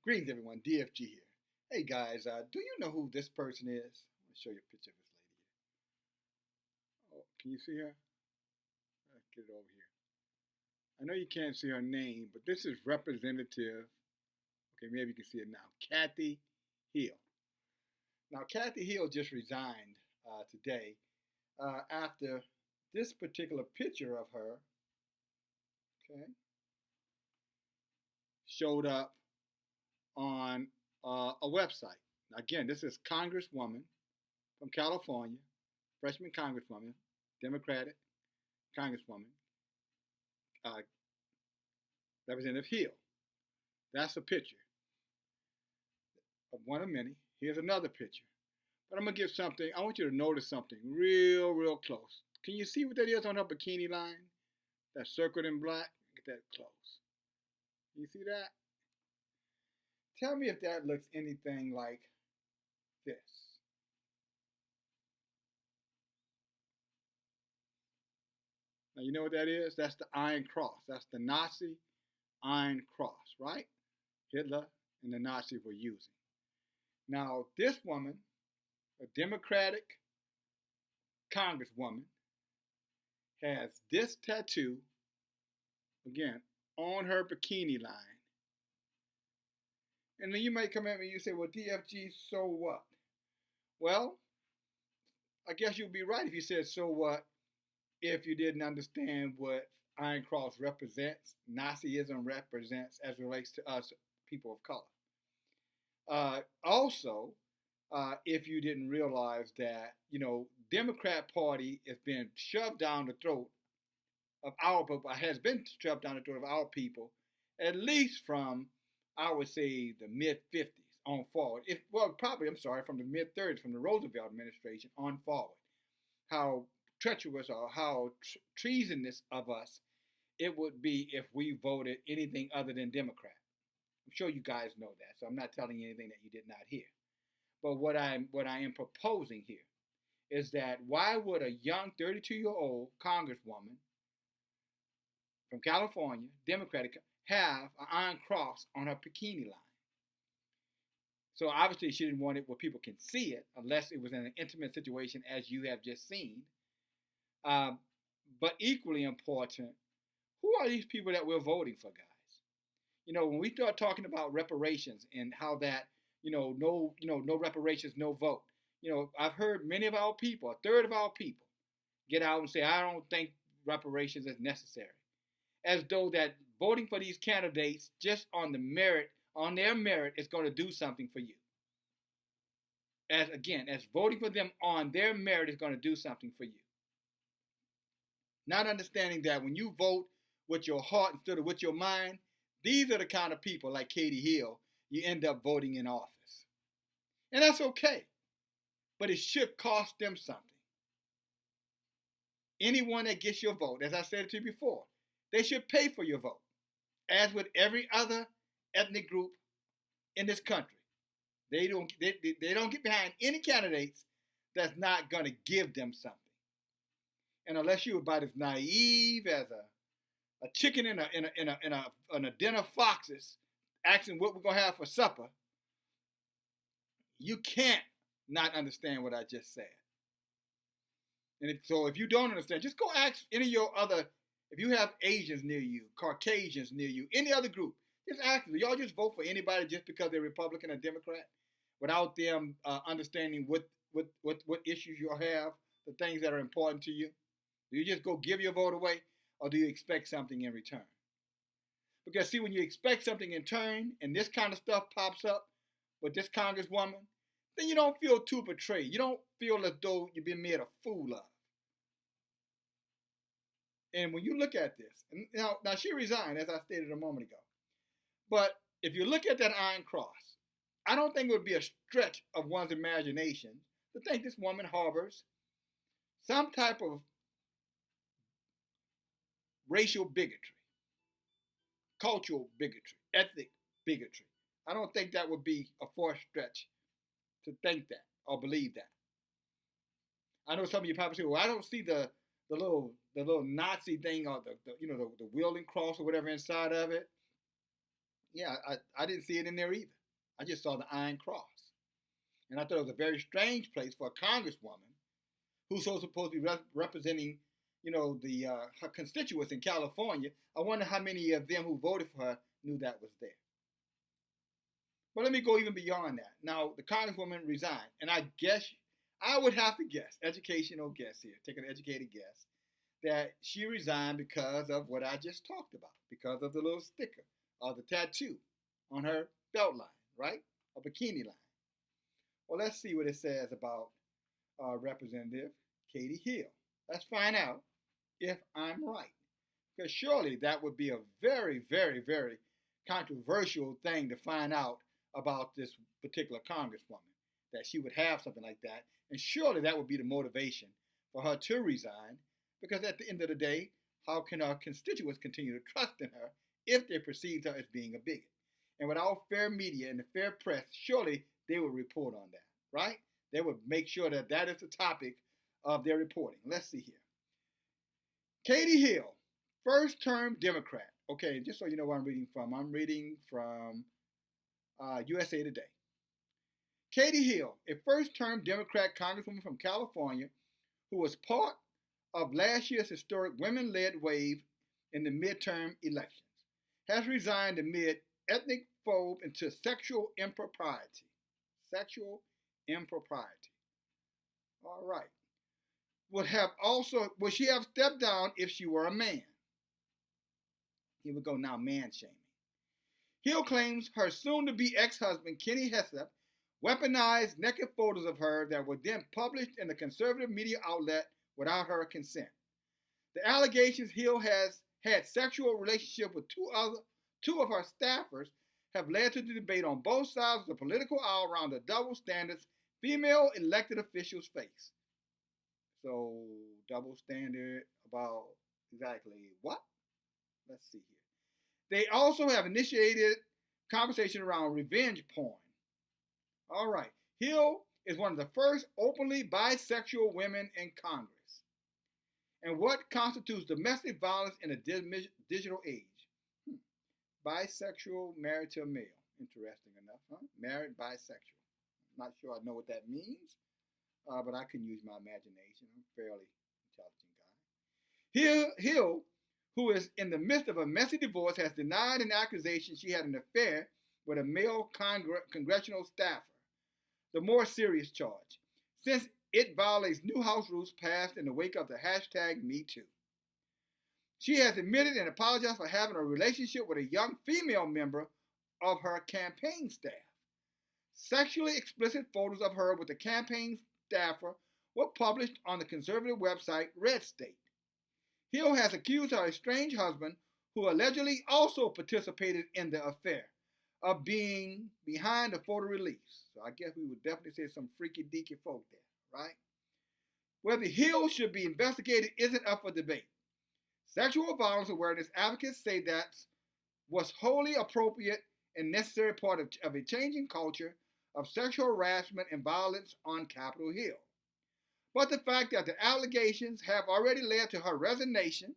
Greetings, everyone. DFG here. Hey, guys, do you know who this person is? I'm going to show you a picture of this lady here. Oh, can you see her? Let's get it over here. I know you can't see her name, but this is Representative, okay, maybe you can see it now, Kathy Hill. Now, Kathy Hill just resigned today after this particular picture of her, okay, showed up on a website. Now, again, this is Congresswoman from California, freshman Congresswoman, Democratic Congresswoman, uh, Representative Hill. That's a picture of one of many. Here's another picture. But I'm going to give something, I want you to notice something real close. Can you see what that is on her bikini line? That circled in black? Get that close. You see that? Tell me if that looks anything like this. Now, you know what that is? That's the Iron Cross. That's the Nazi Iron Cross, right? Hitler and the Nazis were using. Now, this woman, a Democratic Congresswoman, has this tattoo, again, on her bikini line. And then you might come at me and you say, well, DFG, so what? Well, I guess you'd be right if you said, so what, if you didn't understand what Iron Cross represents, Nazism represents as it relates to us people of color. Also, if you didn't realize that, Democrat Party has been shoved down the throat of our people, has been shoved down the throat of our people, at least from, I would say, the mid-50s on forward. From the mid-30s, from the Roosevelt administration on forward. How treacherous or how treasonous of us it would be if we voted anything other than Democrat. I'm sure you guys know that, so I'm not telling you anything that you did not hear. But what I am proposing here is that why would a young 32-year-old congresswoman from California, Democratic, have an Iron Cross on her bikini line? So obviously she didn't want it where people can see it, unless it was in an intimate situation as you have just seen. But equally important, who are these people that we're voting for, guys? When we start talking about reparations and how that, no reparations, no vote. I've heard many of our people, a third of our people, get out and say, I don't think reparations is necessary. As though that voting for these candidates just on their merit is going to do something for you. As voting for them on their merit is going to do something for you. Not understanding that when you vote with your heart instead of with your mind, these are the kind of people like Katie Hill you end up voting in office. And that's okay. But it should cost them something. Anyone that gets your vote, as I said to you before, they should pay for your vote. As with every other ethnic group in this country. They don't get behind any candidates that's not going to give them something. And unless you're about as naive as a chicken in a den of foxes asking what we're going to have for supper, you can't not understand what I just said. And if you don't understand, just go ask any of your other, if you have Asians near you, Caucasians near you, any other group, just ask them. Y'all just vote for anybody just because they're Republican or Democrat without them understanding what issues you have, the things that are important to you? Do you just go give your vote away, or do you expect something in return? Because see, when you expect something in turn and this kind of stuff pops up with this congresswoman, then you don't feel too betrayed. You don't feel as though you've been made a fool of. And when you look at this, and now she resigned, as I stated a moment ago. But if you look at that Iron Cross, I don't think it would be a stretch of one's imagination to think this woman harbors some type of racial bigotry, cultural bigotry, ethnic bigotry. I don't think that would be a far stretch to think that or believe that. I know some of you probably say, well, I don't see the little Nazi thing or the wielding cross or whatever inside of it. Yeah, I didn't see it in there either. I just saw the iron cross. And I thought it was a very strange place for a congresswoman who's so supposed to be representing, the her constituents in California. I wonder how many of them who voted for her knew that was there. But let me go even beyond that. Now, the congresswoman resigned, and I would have to guess, educational guess here, take an educated guess, that she resigned because of what I just talked about, because of the little sticker or the tattoo on her belt line, right? A bikini line. Well, let's see what it says about Representative Katie Hill. Let's find out if I'm right. Because surely that would be a very, very, very controversial thing to find out about this particular congresswoman, that she would have something like that. And surely that would be the motivation for her to resign, because at the end of the day, how can our constituents continue to trust in her if they perceive her as being a bigot? And without fair media and the fair press, surely they would report on that, right? They would make sure that that is the topic of their reporting. Let's see here. Katie Hill, first-term Democrat. Okay, just so you know where I'm reading from USA Today. Katie Hill, a first-term Democrat congresswoman from California who was part of last year's historic women-led wave in the midterm elections, has resigned amid ethnic phobe into sexual impropriety. Sexual impropriety. All right. Would she have stepped down if she were a man? Here we go now, man shaming. Hill claims her soon-to-be ex-husband, Kenny Hessep, weaponized naked photos of her that were then published in the conservative media outlet without her consent. The allegations Hill has had sexual relationship with two of her staffers have led to the debate on both sides of the political aisle around the double standards female elected officials face. So, double standard about exactly what? Let's see here. They also have initiated conversation around revenge porn. All right. Hill is one of the first openly bisexual women in Congress. And what constitutes domestic violence in a digital age? Bisexual, married to a male. Interesting enough, huh? Married bisexual. I'm not sure I know what that means, but I can use my imagination. I'm a fairly intelligent guy. Hill, who is in the midst of a messy divorce, has denied an accusation she had an affair with a male congressional staffer, the more serious charge, since it violates new House rules passed in the wake of the hashtag #MeToo. She has admitted and apologized for having a relationship with a young female member of her campaign staff. Sexually explicit photos of her with the campaign staffer were published on the conservative website Red State. Hill has accused her estranged husband, who allegedly also participated in the affair, of being behind the photo release. So I guess we would definitely say some freaky deaky folk there, right? Whether Hill should be investigated isn't up for debate. Sexual violence awareness advocates say that was wholly appropriate and necessary part of a changing culture of sexual harassment and violence on Capitol Hill. But the fact that the allegations have already led to her resignation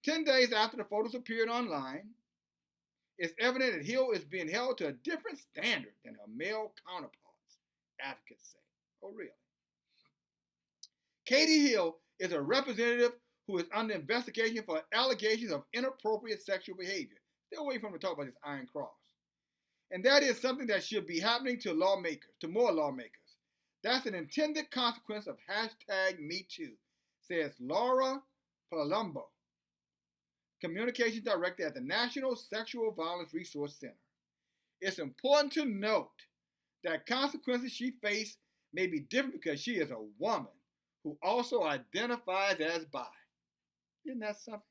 10 days after the photos appeared online, it's evident that Hill is being held to a different standard than her male counterparts, advocates say. Oh, really? Katie Hill is a representative who is under investigation for allegations of inappropriate sexual behavior. Stay away from to talk about this iron cross. And that is something that should be happening to lawmakers, to more lawmakers. That's an intended consequence of hashtag #MeToo, says Laura Palumbo, Communications Director at the National Sexual Violence Resource Center. It's important to note that consequences she faced may be different because she is a woman who also identifies as bi. Isn't that something?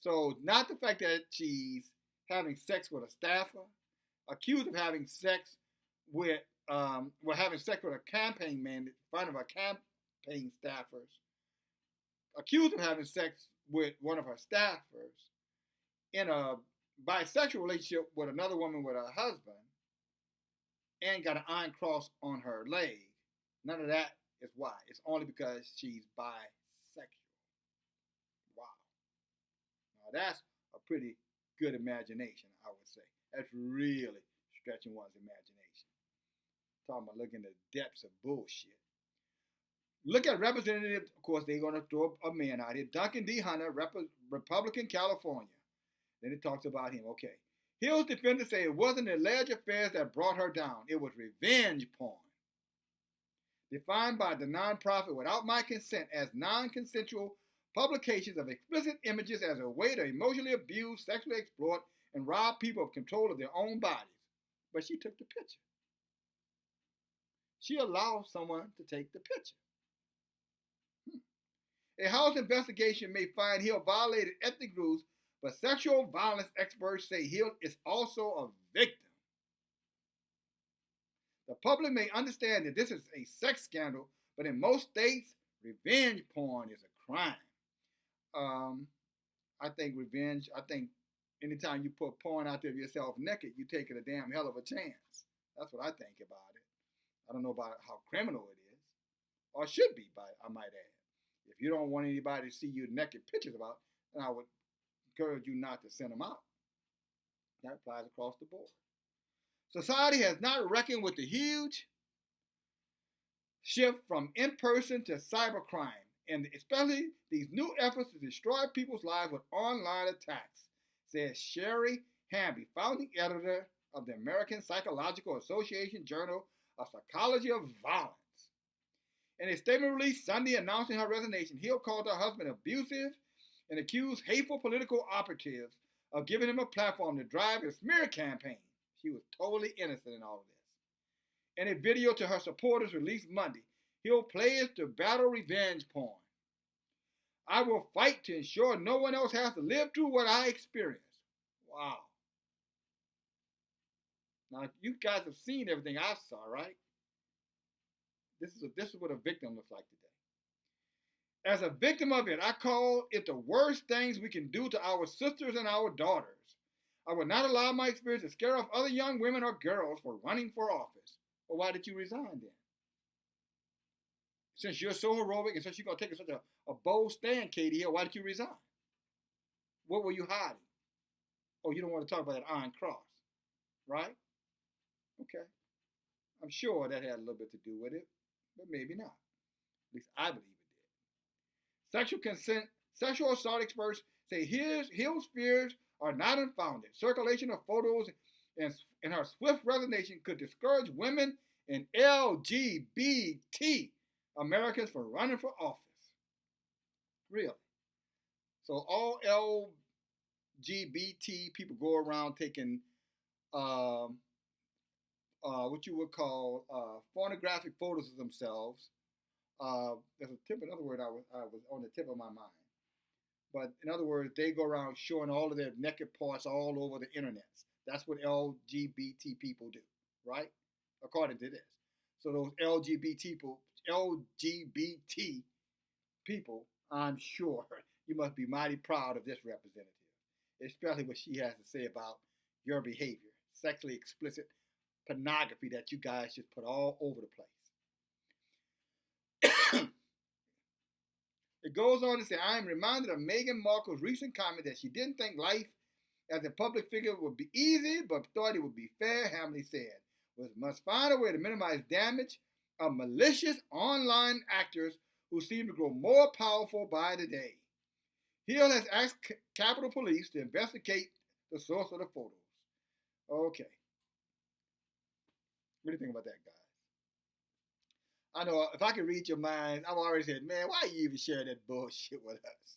So not the fact that she's having sex with a staffer, accused of having sex with having sex with a campaign man in front of her campaign staffers, accused of having sex with one of her staffers, in a bisexual relationship with another woman with her husband, and got an iron cross on her leg. None of that is why. It's only because she's bisexual. Wow. Now that's a pretty good imagination, I would say. That's really stretching one's imagination. Talking about looking at the depths of bullshit. Look at Representative, of course, they're going to throw a man out here. Duncan D. Hunter, Republican, California. Then it talks about him. Okay. Hill's defenders say it wasn't alleged affairs that brought her down. It was revenge porn. Defined by the nonprofit without my consent as non-consensual publications of explicit images as a way to emotionally abuse, sexually exploit, and rob people of control of their own bodies. But she took the picture. She allowed someone to take the picture. A House investigation may find Hill violated ethnic rules, but sexual violence experts say Hill is also a victim. The public may understand that this is a sex scandal, but in most states, revenge porn is a crime. I think anytime you put porn out there of yourself naked, you're taking a damn hell of a chance. That's what I think about it. I don't know about how criminal it is, or should be, I might add. If you don't want anybody to see you naked pictures about, then I would encourage you not to send them out. That applies across the board. Society has not reckoned with the huge shift from in-person to cybercrime, and especially these new efforts to destroy people's lives with online attacks, says Sherry Hamby, founding editor of the American Psychological Association Journal of Psychology of Violence. In a statement released Sunday announcing her resignation, Hill called her husband abusive and accused hateful political operatives of giving him a platform to drive a smear campaign. She was totally innocent in all of this. In a video to her supporters released Monday, Hill pledged to battle revenge porn. I will fight to ensure no one else has to live through what I experienced. Wow. Now, you guys have seen everything I saw, right? This is what a victim looks like today. As a victim of it, I call it the worst things we can do to our sisters and our daughters. I would not allow my experience to scare off other young women or girls for running for office. Well, why did you resign then? Since you're so heroic and since you're going to take such a bold stand, Katie Hill, why did you resign? What were you hiding? Oh, you don't want to talk about that Iron Cross, right? Okay. I'm sure that had a little bit to do with it, but maybe not. At least I believe it did. Sexual assault experts say Hill's fears are not unfounded. Circulation of photos and her swift resignation could discourage women and LGBT Americans from running for office. Really. So all LGBT people go around taking what you would call pornographic photos of themselves. There's another word I was on the tip of my mind. But in other words, they go around showing all of their naked parts all over the internet. That's what LGBT people do, right? According to this. So those LGBT people, I'm sure you must be mighty proud of this representative, especially what she has to say about your behavior, sexually explicit pornography that you guys just put all over the place. It goes on to say, I am reminded of Meghan Markle's recent comment that she didn't think life as a public figure would be easy, but thought it would be fair. Hamley said, we must find a way to minimize damage of malicious online actors who seem to grow more powerful by the day. Hill has asked Capitol Police to investigate the source of the photos. Okay. What do you think about that, guys? I know if I could read your minds, I've already said, man, why are you even sharing that bullshit with us?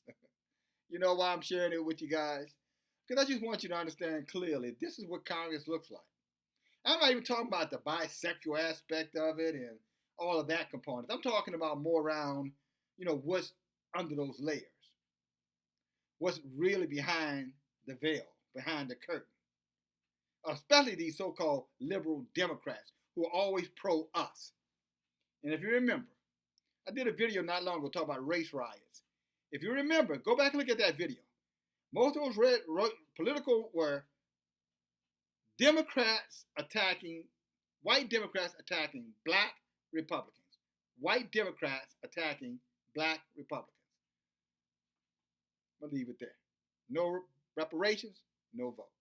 You know why I'm sharing it with you guys? Because I just want you to understand clearly, this is what Congress looks like. I'm not even talking about the bisexual aspect of it and all of that component. I'm talking about more around, what's under those layers. What's really behind the veil, behind the curtain. Especially these so-called liberal Democrats who are always pro-us. And if you remember, I did a video not long ago talking about race riots. If you remember, go back and look at that video. Most of those political were white Democrats attacking black Republicans. White Democrats attacking black Republicans. I'll leave it there. No reparations, no vote.